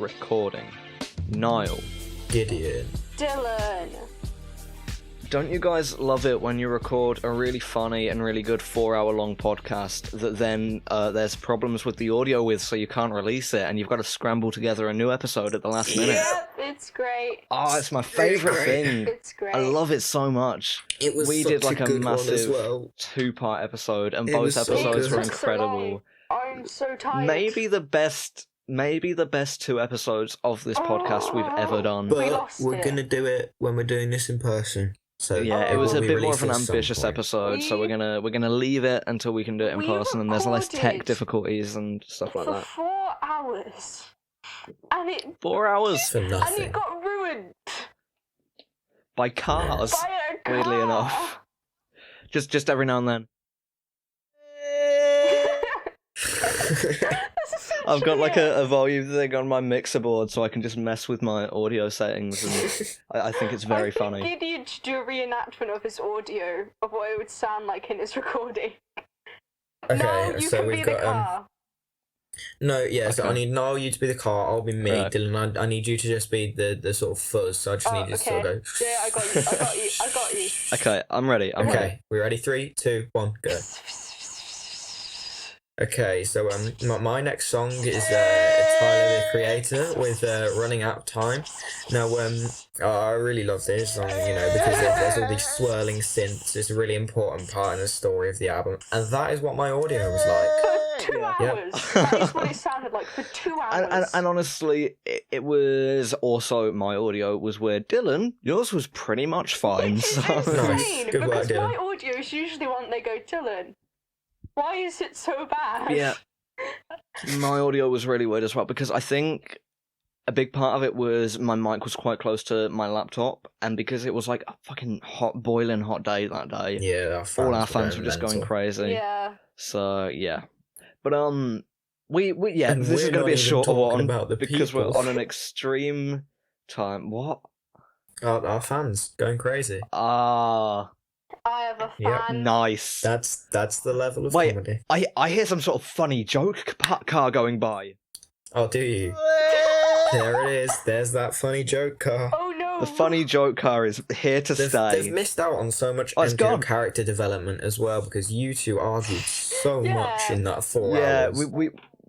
recording. Niall. Gideon. Dylan. Don't you guys love it when you record a really funny and really good 4-hour-long podcast that then there's problems with the audio with, so you can't release it, and you've got to scramble together a new episode at the last minute? Yep, it's great. Oh, it's my favourite thing. It's great. I love it so much. We did like a massive 2-part episode, and both episodes were incredible. I'm so tired. Maybe the best 2 episodes of this podcast we've ever done. But we're going to do it when we're doing this in person. So yeah, it was a bit more of an ambitious episode, so we're gonna leave it until we can do it in person, and there's less tech difficulties and stuff like that. For 4 hours. And it 4 hours for nothing. And it got ruined by cars. by a car. Weirdly enough, just every now and then. I've got like a volume thing on my mixer board, so I can just mess with my audio settings, and I think it's very funny. Gideon should do a reenactment of his audio of what it would sound like in his recording. Okay, Now you so can we've be got the car. No, yeah. So Okay. I need Niall, you to be the car. I'll be me, Right. Dylan. I need you to just be the sort of fuzz. So I just need you to sort of go. Yeah, I got you. I got you. Okay, I'm ready. I'm ready. Okay, we ready? 3, 2, 1, go. Okay, so my next song is Tyler the Creator with Running Out of Time. Now I really love this song, because there's all these swirling synths. It's a really important part in the story of the album, and that is what my audio was like. For 2 Yeah. hours. That is what it sounded like for 2 hours. And honestly, it was also, my audio was weird. Dylan, yours was pretty much fine. Which is So. insane, Nice. Good work, because Dylan. my audio is usually one they go, Dylan, why is it so bad? Yeah. My audio was really weird as well, because I think a big part of it was my mic was quite close to my laptop, and because it was like a fucking boiling hot day that day, Yeah, all our fans were just going crazy. Yeah. So yeah, but we yeah, And this is we're going to not be a even shorter talking one about the because people. we're on an extreme time. What? Our fans going crazy. Ah, I have a Yep. fan. nice. That's the level of Wait. comedy. I hear some sort of funny joke car going by. Oh, do you? There it is. There's that funny joke car. Oh no. The funny joke car is here to They've stay. missed out on so much Oh, it's MPO gone. character development as well, because you two argued so Yeah. much in that 4 Yeah, hours.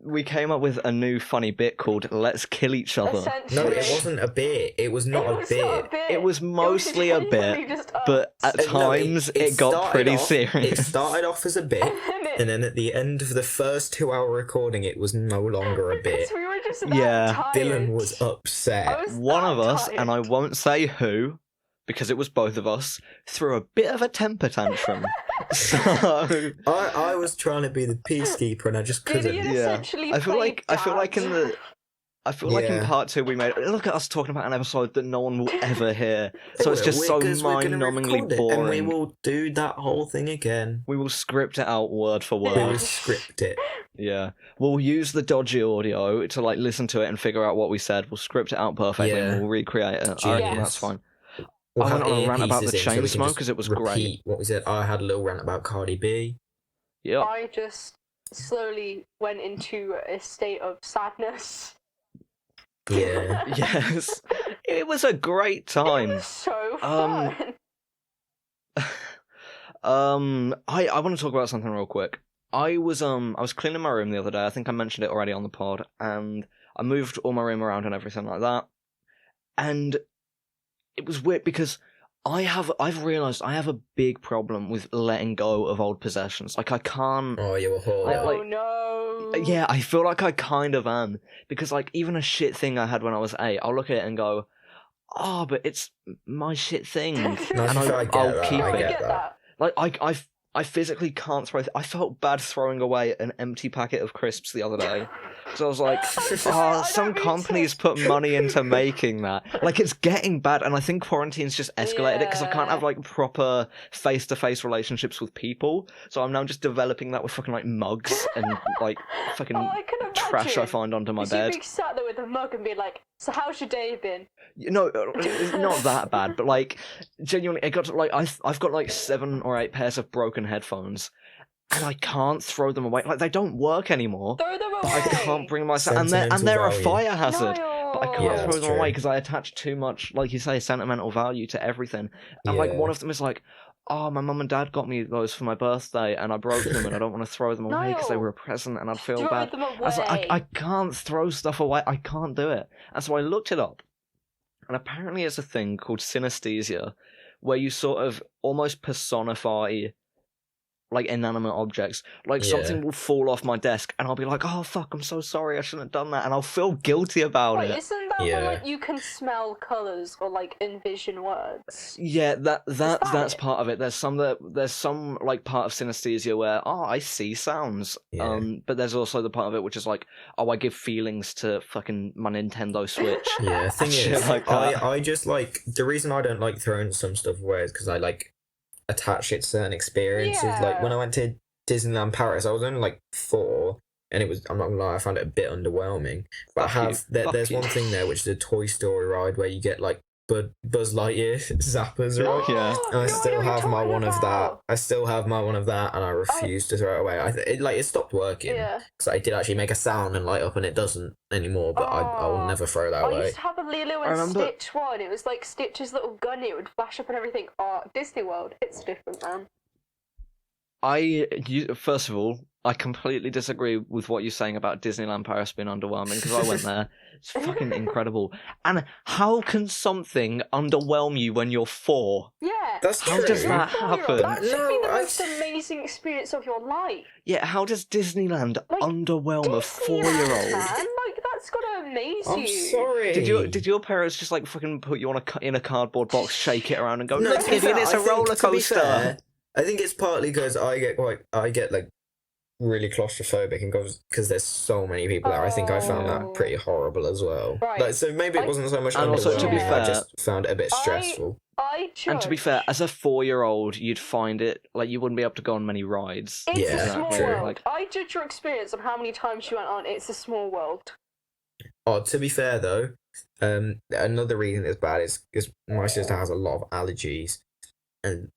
we came up with a new funny bit called "Let's Kill Each Other." Essentially. No, it wasn't a bit. It was not It a was bit. not a bit. It was mostly a genuinely bit, just us. but at No, times it got started pretty off- serious. It started off as a bit, And and then at the end of the first 2-hour recording, it was no longer a bit. Because we were just that Yeah. tired. Dylan was upset. I was One that of us, tired. and I won't say who, because it was both of us, threw a bit of a temper tantrum. So I was trying to be the peacekeeper, and I just couldn't. Gideon yeah, essentially I feel like played in dad. in Yeah. part 2 we made. Look at us talking about an episode that no one will ever hear. So it's just so 'Cause we're gonna mind-numbingly record it, boring. and we will do that whole thing again. We will script it out word for We word. will script it. Yeah, we'll use the dodgy audio to like listen to it and figure out what we said. We'll script it out perfectly Yeah. and we'll recreate it. I reckon Genius. that's fine. We'll I went have on a rant about earpieces the in so we chain can smoke just 'cause it was repeat great. What was it? I had a little rant about Cardi B. Yep. I just slowly went into a state of sadness. Yeah. Yes, it was a great It time. was so Um, fun. I want to talk about something real quick. I was cleaning my room the other day. I think I mentioned it already on the pod, and I moved all my room around and everything like that. And it was weird because I've realised I have a big problem with letting go of old possessions. Like I can't. Oh, you were hoarding. like- Oh no. Yeah, I feel like I kind of am, because like even a shit thing I had when I was 8, I'll look at it and go, "Oh, but it's my shit thing," No, and to be fair, I get I'll that, keep I it. get that. Like I physically can't throw. I felt bad throwing away an empty packet of crisps the other day. So I was like, sorry, oh, I some don't mean companies to." put money into making that. Like, it's getting bad, and I think quarantine's just escalated it because I can't Yeah. have like proper face-to-face relationships with people. So I'm now just developing that with fucking like mugs and like fucking Oh, I can trash I imagine. find onto my So bed. you'd be sat there with a mug and be like, "So how's your day been?" No, it's not that bad, but like genuinely, it got to, like I've got like 7 or 8 pairs of broken headphones, and I can't throw them away. Like they don't work anymore. Throw them away. I can't bring myself, and they're a Sentimental fire hazard. Niall. but I can't Yeah, throw that's them away true. because I attach too much, like you say, sentimental value to everything. And like Yeah. one of them is like, oh, my mum and dad got me those for my birthday, and I broke them, and I don't want to throw them away because they No. were a present, and I'd feel Throw bad. them I was like, away. I can't throw stuff away. I can't do it. And so I looked it up, and apparently it's a thing called synesthesia, where you sort of almost personify like inanimate objects. Like Yeah. something will fall off my desk and I'll be like, oh fuck, I'm so sorry, I shouldn't have done that, and I'll feel guilty about Wait, it. isn't that Yeah. when like you can smell colours or like envision words? Yeah, that's it? part of it. There's some like part of synesthesia where I see sounds. Yeah. But there's also the part of it which is like, I give feelings to fucking my Nintendo Switch. Yeah, thing Shit is, like that. I just like the reason I don't like throwing some stuff away is because I like attach it to certain experiences. Like when I went to Disneyland Paris, I was only like 4, and it was, I'm not gonna lie, I found it a bit underwhelming. But Fuck you. there's one thing there which is a Toy Story ride where you get like Buzz Lightyear zappers, right? Yeah. And I No, still what you're have my talking one of that. about. I still have my one of that, and I refuse to throw it away. It stopped working. Yeah. So I did actually make a sound and light up, and it doesn't anymore. But I will never throw that I away. used to have a Lilo I and remember- Stitch one. It was like Stitch's little gun. It would flash up and everything. Oh, Disney World. It's different, man. First of all, I completely disagree with what you're saying about Disneyland Paris being underwhelming, because I went there. It's fucking incredible. And how can something underwhelm you when you're 4? Yeah. That's How true. does that Four-year-old, happen? That should be the No, most amazing experience of your life. Yeah, how does Disneyland Like, underwhelm a Disneyland, 4-year-old? man. Like, that's gotta amaze I'm you. sorry. Did your parents just like fucking put you on in a cardboard box, shake it around, and go, No, "Look, to be idiot, fair, it's I a think, roller to be coaster"? fair, I think it's partly because I get like really claustrophobic, and because there's so many people there. I think I found Oh. that pretty horrible as well. Right. Like, so maybe it wasn't so much And also, to be underwhelming, fair, I just found it a bit stressful. And to be fair, as a 4-year-old, you'd find it like you wouldn't be able to go on many rides. It's Yeah, a small true. world. Like, I judge your experience on how many times you went on It's a Small World. Oh, to be fair though, another reason it's bad is because my sister has a lot of allergies, and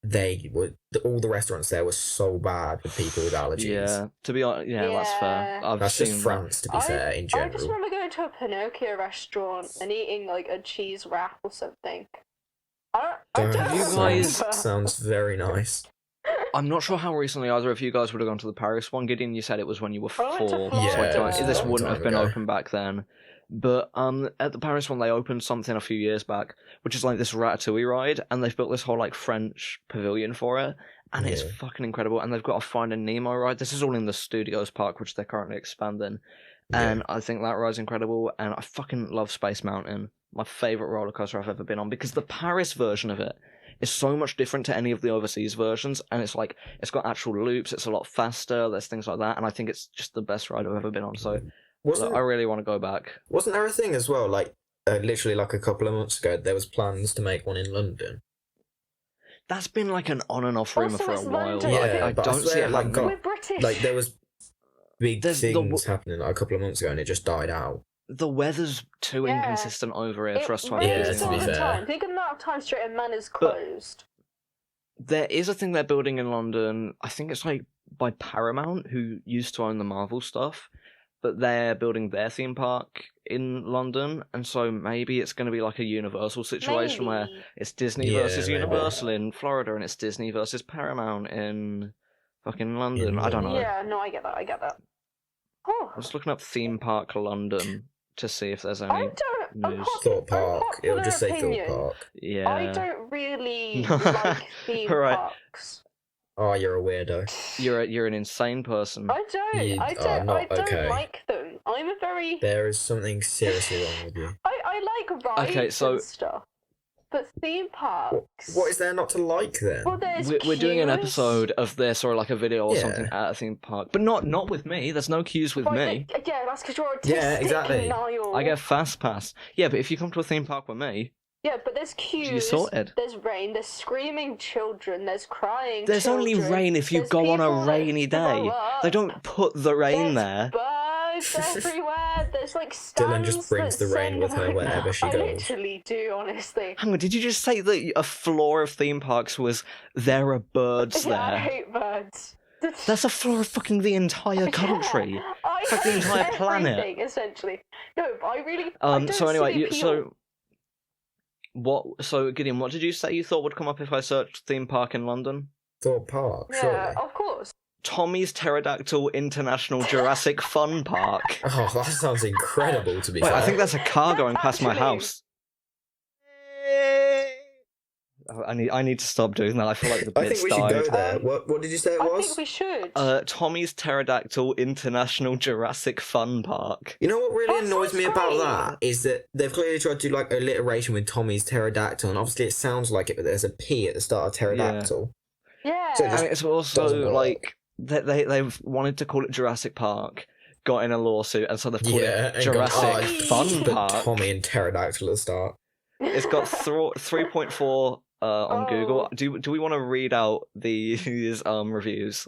all the restaurants there were so bad with people with allergies. yeah, to be honest, yeah, that's fair. Yeah. I've That's seen just France, to be fair, in I just general. remember going to a Pinocchio restaurant and eating like a cheese wrap or something. I don't Have you remember. guys- Sounds very nice. I'm not sure how recently either of you guys would have gone to the Paris one. Gideon, you said it was when you were I went to 4. Florida. so I don't- Yeah, this a long wouldn't have time been ago. open back then. But at the Paris one, they opened something a few years back, which is like this Ratatouille ride, and they've built this whole like French pavilion for it, and it's Yeah. fucking incredible. And they've got a Finding Nemo ride. This is all in the Studios Park, which they're currently expanding, and I think that ride's incredible. And I fucking love Space Mountain, my favorite roller coaster I've ever been on, because the Paris version of it is so much different to any of the overseas versions, and it's like it's got actual loops, it's a lot faster, there's things like that, and I think it's just the best ride I've ever been on. So Wasn't I really want to go back. wasn't there a thing as well? Like literally like a couple of months ago, there was plans to make one in London. That's been like an on and off rumor Also, for a it's while. London. Yeah, I but I don't see swear, it like, happening. We're British. Like there was big There's the things happening like, a couple of months ago, and it just died out. The weather's too Yeah. inconsistent over here for us to have Yeah, rains to all be the fair. time. Think of the amount of times straight and Manor's But- closed. There is a thing they're building in London. I think it's like by Paramount, who used to own the Marvel stuff, but they're building their theme park in London, and so maybe it's going to be like a Universal situation where Maybe. it's Disney Yeah, versus maybe. Universal in Florida, and it's Disney versus Paramount in fucking London. I don't know. Yeah, no, I get that. I get that. Oh, I was looking up theme park London to see if there's I any. don't. news. Thought Park. It'll just say opinion, Thought Park. Yeah. I don't really like theme Right. parks. Oh, you're a weirdo. You're an insane person. I don't. You I are don't. not I don't okay. like them. I'm a very. There is something seriously wrong with you. I like rides Okay, so- and stuff, but theme parks. What is there not to like then? Well, there's We're doing an queues. episode of this or like a video or Yeah. something at a theme park, but not with me. There's no queues with me. Yeah, that's because you're autistic, Yeah, exactly. Niall. I get fast pass. Yeah, but if you come to a theme park with me, Yeah, but there's queues. you're sorted. There's rain. There's screaming children. There's crying. There's only children, rain if you there's go on a people that rainy day. throw up, They don't put the rain there's there. Birds everywhere. There's like stands. Dylan just brings that the rain say with her no. wherever she I goes. literally do, honestly. Hang on, did you just say that a floor of theme parks was there are birds Yeah, I there? hate birds. That's a floor of fucking the entire country. Yeah, I It's like the entire planet. Everything, essentially. No, but I don't So anyway, see the appeal. So Gideon, what did you say you thought would come up if I searched theme park in London? Thorpe Park, surely. Yeah, of course. Tommy's Pterodactyl International Jurassic Fun Park. Oh, that sounds incredible, to be Wait, fair. I think there's a car going past my Actually- house. I need to stop doing that. I feel like the I bits think we should died. go there. What did you say it I was? think we should. Tommy's Pterodactyl International Jurassic Fun Park. You know what really That annoys sounds me about great. that is that they've clearly tried to do like alliteration with Tommy's Pterodactyl, and obviously it sounds like it, but there's a P at the start of Pterodactyl. Yeah. So it just And it's doesn't also work. like they've wanted to call it Jurassic Park, got in a lawsuit, and so they've called Yeah, it and gone, Jurassic Fun But Park. Tommy and Pterodactyl at the start. It's got 3.4 on Oh. Google. Do we want to read out these reviews?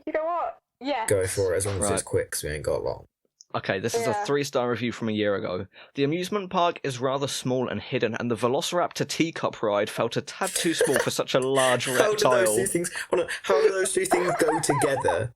You know what? Yes. Go for it as long as Right. it's quick, so we ain't got long. Okay, this is a Yeah. 3-star review from a year ago. The amusement park is rather small and hidden, and the Velociraptor teacup ride felt a tad too small for such a large How do those reptile. two things? Hold on, how do those two things go together?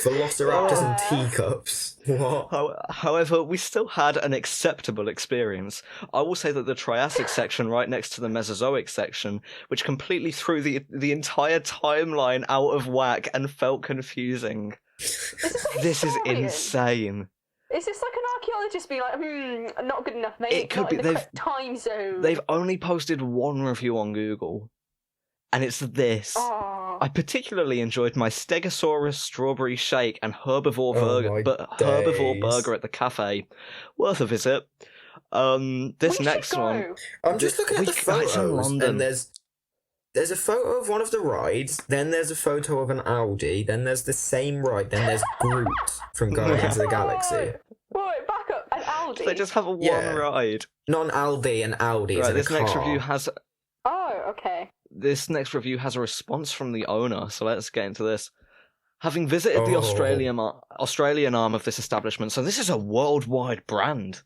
Velociraptors and teacups. What? However, we still had an acceptable experience. I will say that the Triassic section right next to the Mesozoic section, which completely threw the entire timeline out of whack and felt confusing. This is historian? insane. Is this like an archaeologist being like, not good enough, maybe It could not be- in the they've- correct time zone? They've only posted one review on Google, and it's this. Oh. I particularly enjoyed my Stegosaurus strawberry shake and herbivore Oh burger, my herbivore days. burger at the cafe. Worth a visit. This We next should go. one. I'm just looking at the It's in photos, London. and there's a photo of one of the rides, then there's a photo of an Audi, then there's the same ride, then there's Groot from Guardians of the Galaxy. Wait, back up. An Aldi. They just have a one Yeah. ride. Not an Aldi, an Audi. Right, Right, this next review has Oh, okay. a response from the owner, so let's get into this. Having visited the Oh. Australian arm of this establishment, so this is a worldwide brand.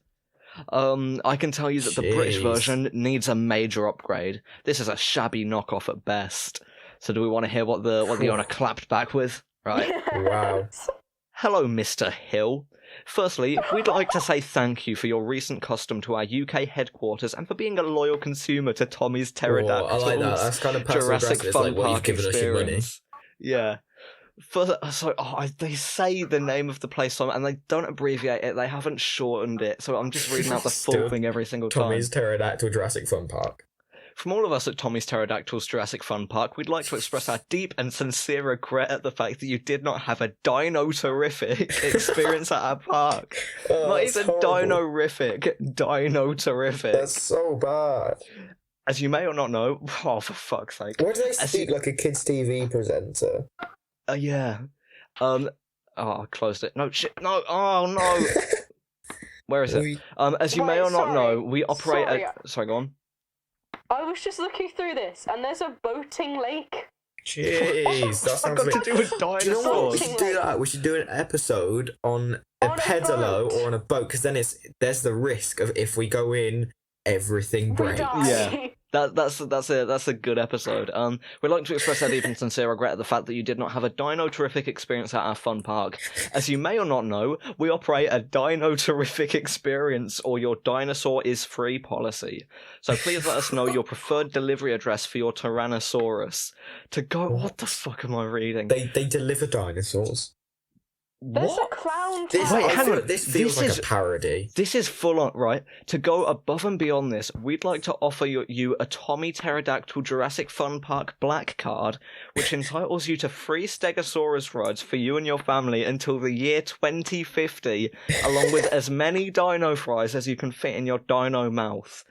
I can tell you that the British Jeez. version needs a major upgrade. This is a shabby knockoff at best. So do we want to hear what the owner clapped back with? Right. Wow. Hello, Mr. Hill. Firstly, we'd like to say thank you for your recent custom to our UK headquarters and for being a loyal consumer to Tommy's Pterodactyl. I like that. That's kind of passive Jurassic aggressive. It's Fun like, well, you've Park given us your money. experience. Yeah. They say the name of the place, and they don't abbreviate it. They haven't shortened it, so I'm just reading out the full Still, thing every single time. Tommy's Pterodactyl Jurassic Fun Park. From all of us at Tommy's Pterodactyl's Jurassic Fun Park, we'd like to express our deep and sincere regret at the fact that you did not have a dino-terrific experience at our park. Oh, Not that's even horrible. dino-rific, dino-terrific. That's so bad. As you may or not know, oh, for fuck's sake. Why do they As speak you- like a kids' TV presenter? Yeah. Oh, I closed it. No, shit, no, oh, no. Where is it? As you may Wait, or not sorry. know, we operate Sorry. Sorry, go on. I was just looking through this, and there's a boating lake. Jeez, that What's sounds got a to bit... do with Do you know what? We dinosaurs? should do that. We should do an episode on a On a pedalo boat. or on a boat, because then there's the risk of if we go in, everything We breaks. die. Yeah. That's a good episode. We'd like to express our deep and sincere regret at the fact that you did not have a dino-terrific experience at our fun park. As you may or not know, we operate a dino-terrific experience or your dinosaur is free policy. So please let us know your preferred delivery address for your Tyrannosaurus. What the fuck am I reading? They deliver dinosaurs. There's What? a clown This, tower. Wait, I hang feel on. like this feels This like is- a parody. This is full on, right? To go above and beyond this, we'd like to offer you a Tommy Pterodactyl Jurassic Fun Park Black Card, which entitles you to free Stegosaurus rides for you and your family until the year 2050, along with as many dino fries as you can fit in your dino mouth.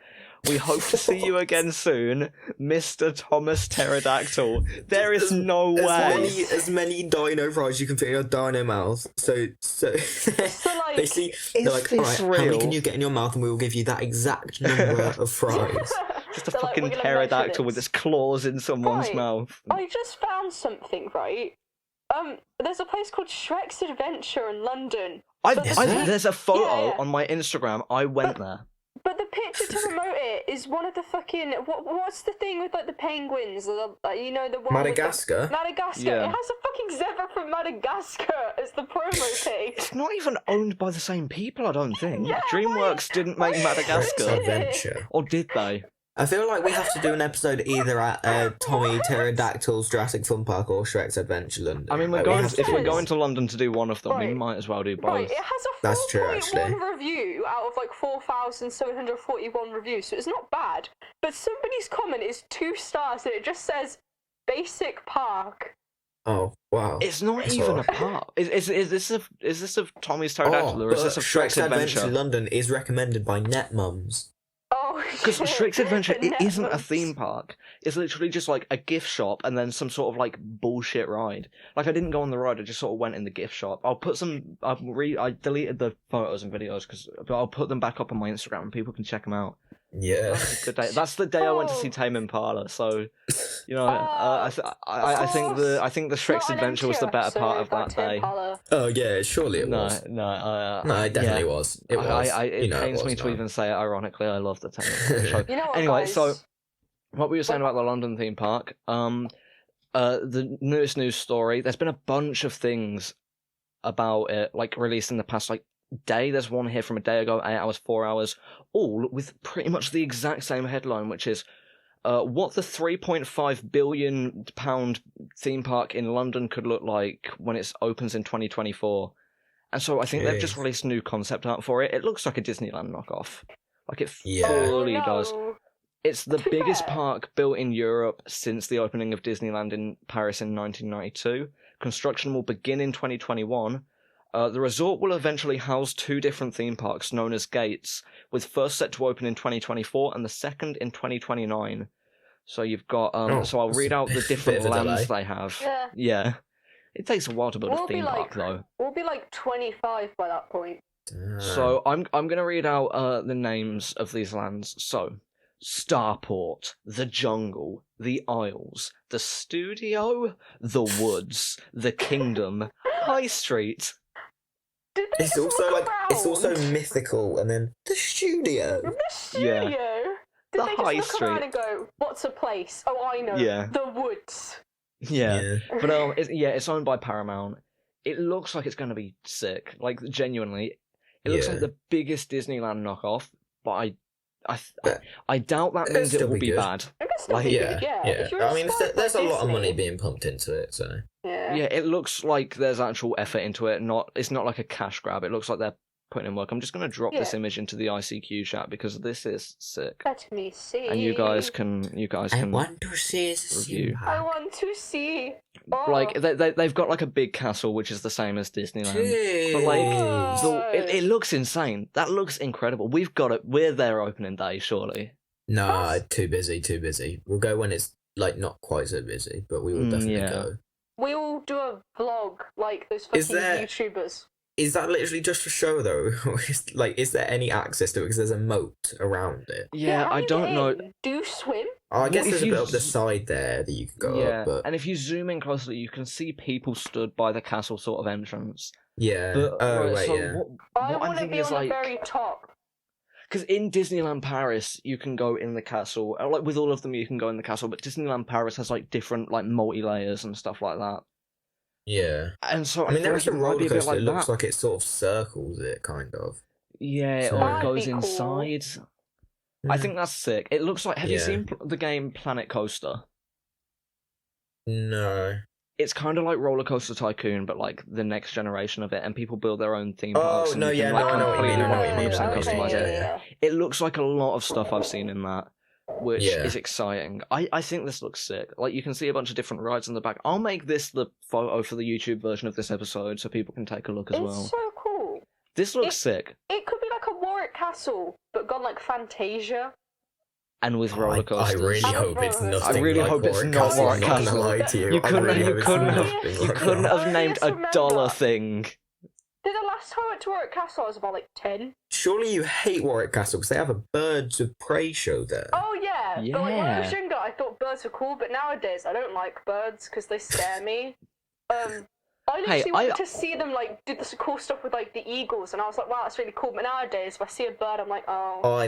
We hope to see you again soon, Mr. Thomas Pterodactyl. There is no way. As many dino fries you can fit in your dino mouth. So like, basically, they're like, this alright, how many real? can you get in your mouth, and we will give you that exact number of fries. Just a So, like, fucking we're gonna pterodactyl measure with this. its claws in someone's Right. mouth. I just found something, right? There's a place called Shrek's Adventure in London. But the Is there? pe- There's a photo Yeah, yeah. on my Instagram. I went there. But the picture to promote it is one of the fucking what's the thing with like the penguins? You know the one Madagascar? with Madagascar. Yeah. It has a fucking zebra from Madagascar as the promo page. It's not even owned by the same people, I don't think. Yeah, DreamWorks didn't make Shrek's Madagascar. Adventure. Or did they? I feel like we have to do an episode either at Tommy Pterodactyl's Jurassic Fun Park or Shrek's Adventure London. I mean, if we're going to London to do one of them, we Right. might as well do both. Right, it has a That's true, 4.1 review out of like 4,741 reviews, so it's not bad. But somebody's comment is 2 stars and it just says basic park. Oh, wow. It's not That's even all. a part. Is this of Tommy's Pterodactyl, or is but this of Shrek's Adventure? London is recommended by NetMums. Oh, Because Shrek's Adventure, it Net isn't a mums. theme park. It's literally just like a gift shop and then some sort of like bullshit ride. Like I didn't go on the ride, I just sort of went in the gift shop. I deleted the photos and videos but I'll put them back up on my Instagram and people can check them out. Yeah. That's a good day. That's the day I went to see Tame Impala. So, you know, I think the Shrek's Adventure was the better part of that day. Oh, yeah, surely it was. No, No, it definitely yeah. was. It was. It pains me to even say it. Ironically, I love the Tame Impala show. You know what, Anyway, guys? so what we were saying about the London theme park, the newest news story, there's been a bunch of things about it, like, released in the past, like, day. There's one here from a day ago, 8 hours, 4 hours, all with pretty much the exact same headline, which is, what the £3.5 billion theme park in London could look like when it opens in 2024. And so I think they've just released new concept art for it. It looks like a Disneyland knockoff. Like, it Yeah. fully Oh, no. does. It's the Too biggest bad. park built in Europe since the opening of Disneyland in Paris in 1992. Construction will begin in 2021. The resort will eventually house 2 different theme parks known as gates, with first set to open in 2024 and the second in 2029. So you've got so I'll that's read out the a different bit of a lands delay. they have. Yeah. It takes a while to build We'll a be theme like- park though. We'll be like 25 by that point. Damn. So I'm gonna read out the names of these lands. So Starport, the Jungle, the Isles, the Studio, the Woods, the Kingdom, High Street. Did they It's just also look like it's also around? mythical, and then the studio. The studio. Did The they High just look around Street. and go, "What's a place? Oh, I know. Yeah. The woods." Yeah. But it's owned by Paramount. It looks like it's gonna be sick. Like genuinely, it looks Yeah. like the biggest Disneyland knockoff. But But I doubt that it'll means it still will be be good. bad. I guess that'd Like- be Yeah, good, yeah. If you're I mean, inspired there's by a lot of money Disney- being pumped into it, so Yeah. Yeah, it looks like there's actual effort into it. It's not like a cash grab. It looks like they're putting in work. I'm just gonna drop this Yeah. image into the ICQ chat because this is sick. Let me see. And you guys can I want to see review. I want to see. Oh. like they've got like a big castle which is the same as Disneyland. But like Oh. it looks insane. That looks incredible. We've got it. We're there opening day, surely. Nah, too busy. We'll go when it's like not quite so busy, but we will definitely yeah. go. We will do a vlog like those fucking Is there- YouTubers. Is that literally just for show though? Is there any access to it? Because there's a moat around it. Yeah, how I do you don't get know. in? Do you swim? Oh, I guess if there's a you bit up the z- side there that you can go Yeah, up, but and if you zoom in closely, you can see people stood by the castle sort of entrance. yeah. But Oh right, wait, so yeah. what I I'm want to thinking be is on like the very top. because in Disneyland Paris you can go in the castle. Like with all of them, you can go in the castle, but Disneyland Paris has like different like multi layers and stuff like that. Yeah. And so I mean, feel there's like a it might roller be a bit coster. like It looks that. like it sort of circles it, kind of. Yeah, So- or it That'd goes be cool. inside. I think that's sick. It looks like. Have you Yeah. seen the game Planet Coaster? No. It's kind of like Roller Coaster Tycoon, but like the next generation of it, and people build their own theme Oh, parks. and no, you can, yeah, like, no, I know what you mean, completely I know what you mean, 100% I know what you mean, customize yeah, it. yeah. It looks like a lot of stuff I've seen in that, which Yeah. is exciting. I think this looks sick. Like you can see a bunch of different rides in the back. I'll make this the photo for the YouTube version of this episode so people can take a look as It's well. so cool. This looks sick, It could be like a Warwick Castle, but gone like Fantasia. and with I roller coasters. really I hope it's really nothing. really like hope it's Warwick not Castle, Warwick I'm not Castle. gonna lie to you. You I couldn't- really you hope it's couldn't nothing have- like You couldn't that. have named a remember. dollar thing. Did the last time I went to Warwick Castle, I was about like 10. Surely you hate Warwick Castle because they have a Birds of Prey show there. Oh yeah. But like, when I was Yeah. younger, I thought birds were cool, but nowadays I don't like birds because they scare me. I literally Hey, went to see them like do this cool stuff with like the eagles, and I was like, wow, that's really cool. But nowadays, if I see a bird, I'm like, oh. Oh, I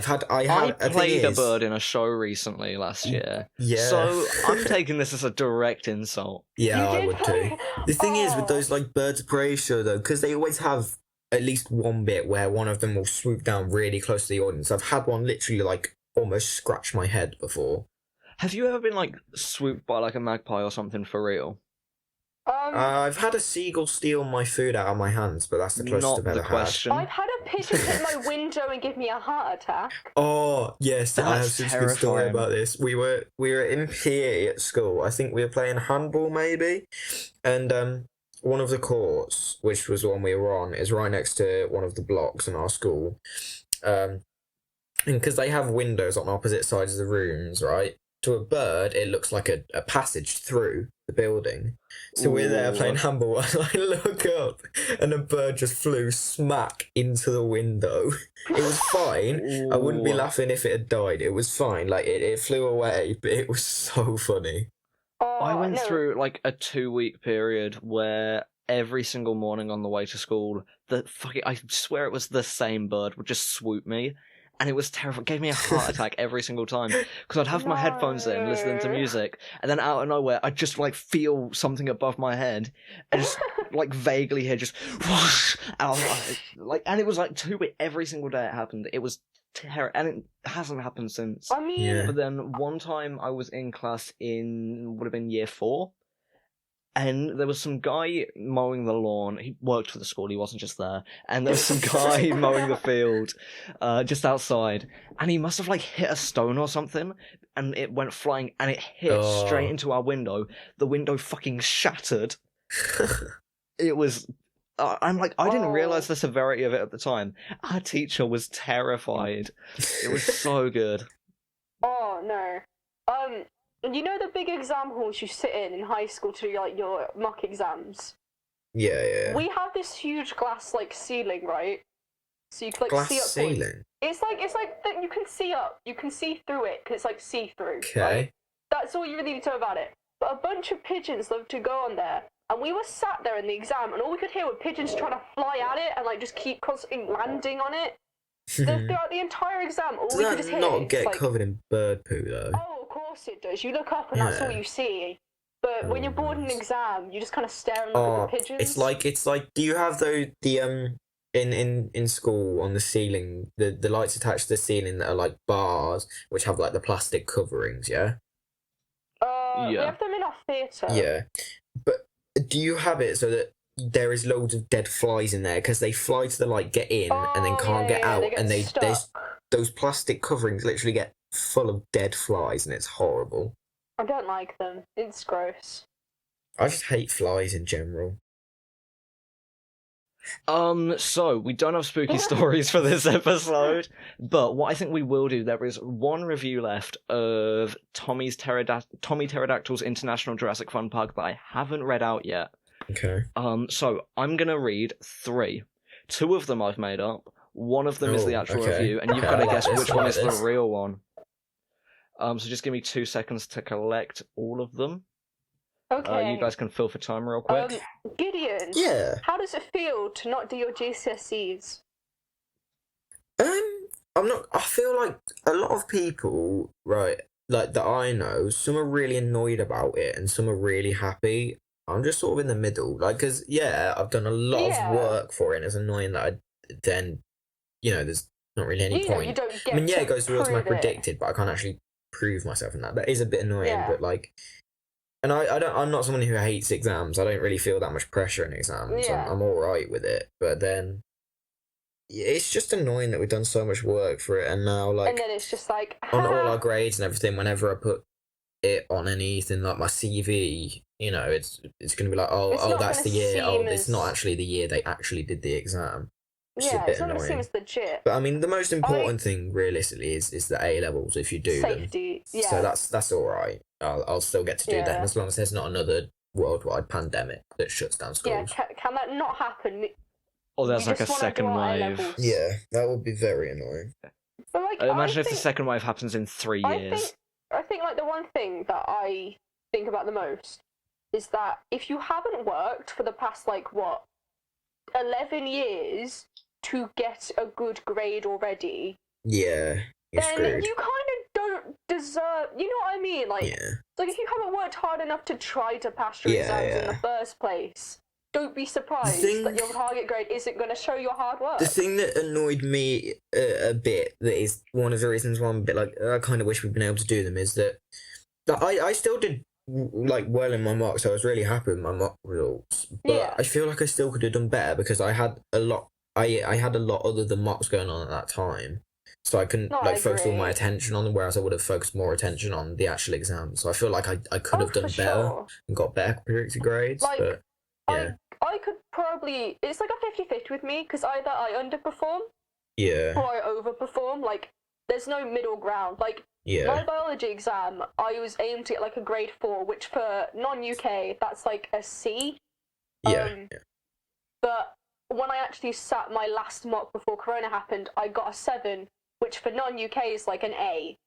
played a bird in a show recently last year. Yeah. So I'm taking this as a direct insult. Yeah, You I did would play- too. The thing is with Oh. those like birds of prey show though, because they always have at least one bit where one of them will swoop down really close to the audience. I've had one literally like almost scratch my head before. Have you ever been like swooped by like a magpie or something for real? I've had a seagull steal my food out of my hands, but that's the closest Not I've the ever had. question. I've had a pigeon hit my window and give me a heart attack. Oh yes, I have That's such a good story terrifying. about this. We were in PE at school. I think we were playing handball maybe, and one of the courts, which was the one we were on, is right next to one of the blocks in our school. And because they have windows on opposite sides of the rooms, right? To a bird, it looks like a passage through the building. So we're there playing Ooh. handball, and I look up, and a bird just flew smack into the window. It was fine. I wouldn't be Ooh. laughing if it had died. It was fine. Like, it flew away, but it was so funny. Oh, I went no. through like a 2-week period where every single morning on the way to school, I swear it was the same bird would just swoop me. And it was terrible. It gave me a heart attack every single time. Because I'd have my headphones in, listening to No. music, and then out of nowhere, I'd just like feel something above my head, and just like vaguely hear just whoosh, and I was and it was like 2 weeks every single day it happened. It was terrible, and it hasn't happened since. I mean, Yeah. But then one time I was in class would have been year 4, and there was some guy mowing the lawn. He worked for the school, he wasn't just there. And there was some guy mowing the field just outside, and he must have like hit a stone or something, and it went flying, and it hit straight into our window. The window fucking shattered. It was... I'm like, I didn't realise the severity of it at the time. Our teacher was terrified. It was so good. oh no. You know the big exam halls you sit in high school to do like your mock exams? Yeah. We have this huge glass like ceiling, right? So you can like Glass see up. ceiling. It's like that you can see up. You can see through it because it's like see through. Okay. Right? That's all you really need to know about it. But a bunch of pigeons love to go on there, and we were sat there in the exam, and all we could hear were pigeons trying to fly at it and like just keep constantly landing on it. Throughout the entire exam, all Does we could that just hear not is get like, covered in bird poo though? oh, of course it does. You look up and that's all Yeah. you see. But when you're bored in an exam, you just kind of stare and look at the pigeons. It's like. Do you have the in school on the ceiling the lights attached to the ceiling that are like bars which have like the plastic coverings? Yeah. We Yeah. have them in our theatre. Yeah, but do you have it so that there is loads of dead flies in there because they fly to the light, get in, and then can't get out, they get and stuck. there's those plastic coverings literally get full of dead flies, and it's horrible. I don't like them. It's gross. I just hate flies in general. So we don't have spooky stories for this episode, but what I think we will do, there is one review left of Tommy Pterodactyl's International Jurassic Fun Park that I haven't read out yet. Okay. So I'm gonna read 3. 2 of them I've made up. One of them is the actual okay. review, and you've Okay, got to I like guess this, which I one like is this. the real one. So just give me 2 seconds to collect all of them. Okay. You guys can fill for time real quick. Gideon. Yeah. How does it feel to not do your GCSEs? I'm not. I feel like a lot of people, right, like that I know, some are really annoyed about it, and some are really happy. I'm just sort of in the middle, like, because yeah, I've done a lot Yeah. of work for it, and it's annoying that there's not really any You know, point. you don't get I mean, yeah, to it goes towards my prove it. predicted, but I can't actually prove myself in that. That is a bit annoying, Yeah. but like, and I'm not someone who hates exams. I don't really feel that much pressure in exams. Yeah. I'm all right with it, but then it's just annoying that we've done so much work for it, and now like And then it's just like, on all our grades and everything, whenever I put it on anything like my CV, it's gonna be like, It's oh, not that's the gonna year. Oh, seem it's as- not actually the year they actually did the exam. Which is a yeah, bit it's not going to seem annoying. as legit. But I mean, the most important thing realistically is the A levels if you do them. Safety, yeah. So that's all right. I'll still get to do them Yeah. as long as there's not another worldwide pandemic that shuts down yeah, schools. can that not happen? Or there's we like a just wanna do second our wave. A-levels. Yeah, that would be very annoying. But like, Imagine I if the think- second wave happens in 3 years. I think like the one thing that I think about the most is that if you haven't worked for the past, 11 yeyears to get a good grade already, Yeah, you're then screwed. you kind of don't deserve, you know what I mean? If you haven't worked hard enough to try to pass your exams in the first place, don't be surprised that your target grade isn't going to show your hard work. The thing that annoyed me a bit, that is one of the reasons why I'm a bit I kind of wish we'd been able to do them, is that I still did well in my marks. I was really happy with my mock results, but I feel like I still could have done better because I had a lot. I had a lot other than mocks going on at that time, so I couldn't focus all my attention on them. Whereas I would have focused more attention on the actual exam. So I feel like I could have done better and got better predicted grades. But yeah, I could probably. It's like a 50-50 with me because either I underperform, or I overperform. There's no middle ground. My biology exam, I was aimed to get a grade 4, which for non-UK, that's a C. But when I actually sat my last mock before Corona happened, I got a 7, which for non-UK is an A.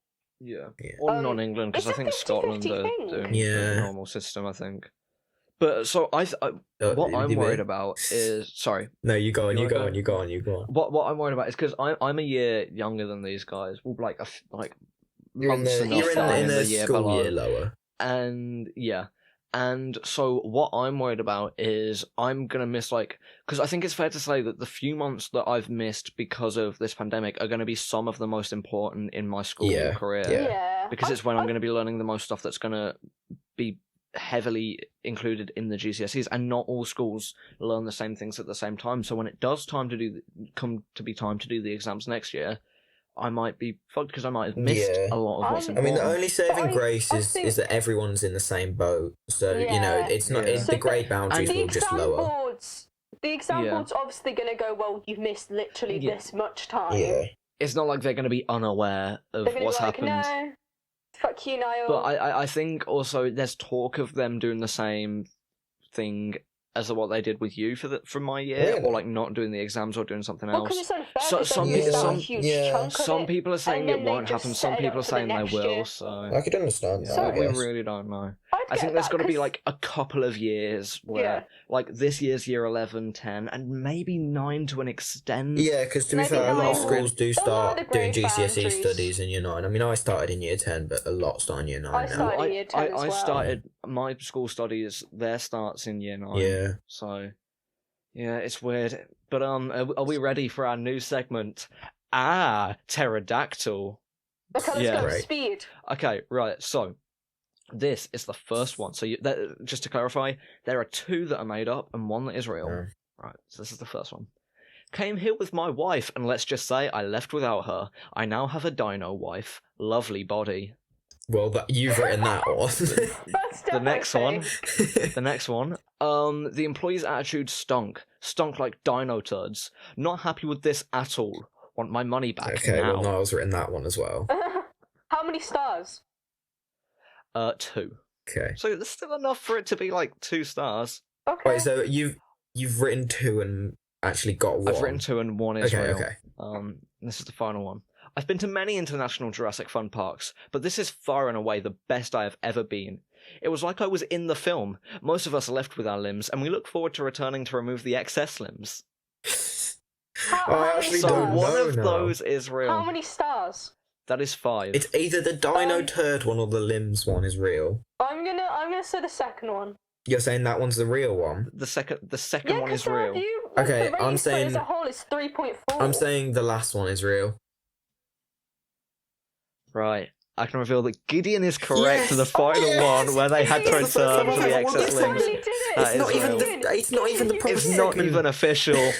Yeah. Or non-England, because I think Scotland are doing the normal system, I think. But so what I'm worried about is... Sorry. No, you go on. What I'm worried about is because I'm a year younger than these guys. Well, you're in the year school below. year lower. And so what I'm worried about is I'm going to miss, because I think it's fair to say that the few months that I've missed because of this pandemic are going to be some of the most important in my school career. Yeah. Because it's when I'm going to be learning the most stuff that's going to be heavily included in the GCSEs, and not all schools learn the same things at the same time. So when it does come to do the exams next year, I might be fucked because I might have missed a lot of what's important. I mean, the only saving grace is that everyone's in the same boat. So, it's not the grade boundaries will just lower. The exam board's obviously going to go, well, you've missed literally this much time. Yeah. It's not like they're going to be unaware of what's happened. No, fuck you, Niall. But I think also there's talk of them doing the same thing as what they did with you for my year, or not doing the exams or doing something else. Because it's unfair. Some people are saying it won't happen. Some people are saying they will. So I could understand that. We really don't know. I think there's got to be a couple of years where this year's year 11, 10, and maybe 9 to an extent. Yeah, because to be fair, a lot of schools do start doing GCSE studies in year 9. I mean, I started in year 10, but a lot start in year 9 now. I started in year 10 as well. I started my school studies. Their starts in year 9. Yeah. So yeah, it's weird. But are we ready for our new segment? Pterodactyl. Okay, let's go. Speed. Okay, right. So this is the first one. So just to clarify, there are 2 that are made up and 1 that is real. Right. So this is the first one. Came here with my wife, and let's just say I left without her. I now have a dino wife. Lovely body. Well, you've written that one. The next one. The employee's attitude stunk like dino turds. Not happy with this at all. Want my money back now. Well, Niall's written that one as well. How many stars? 2. Okay. So there's still enough for it to be 2 stars. Okay. Wait, so you've written 2 and actually got 1. I've written 2 and 1 is real. Okay. This is the final one. I've been to many international Jurassic fun parks, but this is far and away the best I have ever been. It was like I was in the film. Most of us left with our limbs, and we look forward to returning to remove the excess limbs. I actually don't know. One of those is real. How many stars? That is 5. It's either the dino turd one or the limbs one is real. I'm gonna say the second one. You're saying that one's the real one? The second one is real. Okay, I'm saying as a whole is 3.4. I'm saying the last one is real. Right. I can reveal that Gideon is correct to the final one where they had to return for the excess limbs. It's not even the proper It's not even official.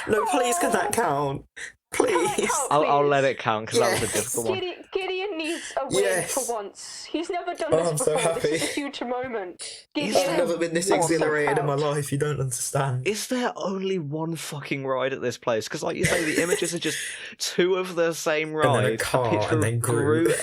No, please, can that count? Please. I'll let it count because that was a difficult one. Gideon needs a win for once. He's never done this before. So happy. This is a huge moment. I've never been this exhilarated in my life. You don't understand. Is there only one fucking ride at this place? Because, like you say, the images are just 2 of the same ride. And then a car, and then Groot.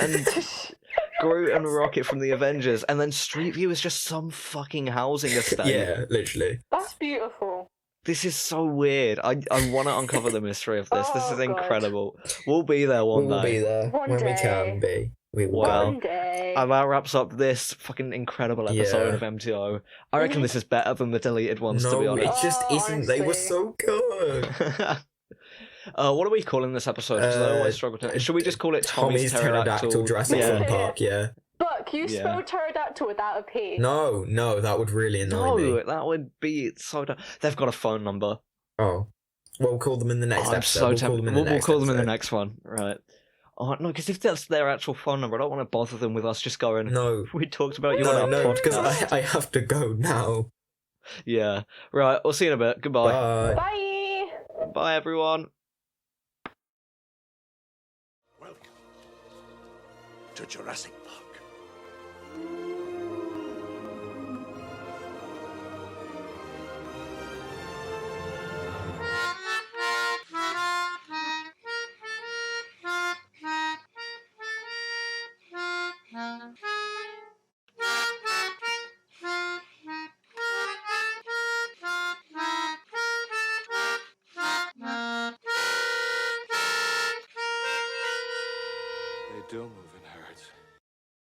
Groot and Rocket from the Avengers, and then Street View is just some fucking housing estate. Yeah, literally. That's beautiful. This is so weird. I want to uncover the mystery of this. This is incredible. God. We'll be there one day. We'll be there when we can be. We will Wow. One day. And that wraps up this fucking incredible episode Yeah. of MTO. I reckon this is better than the deleted ones, to be No, it honest. just isn't. They were honestly. so good. What are we calling this episode? Because I always struggle to. Should we just call it Tommy's Pterodactyl? Jurassic Yeah. Fun Park, yeah. Buck, you Yeah. spelled pterodactyl without a P. No, that would really annoy me. No, that would be so. They've got a phone number. Oh. Well, we'll call them in the next I'm episode. so We'll call tempted. them in the We'll next call them in the episode. next one, right? Oh no, because if that's their actual phone number, I don't want to bother them with us just going. No. We talked about you on our No, because podcast. I have to go now. Yeah. Right. We'll see you in a bit. Goodbye. Bye. Bye! Bye everyone. Welcome to Jurassic Park. They do move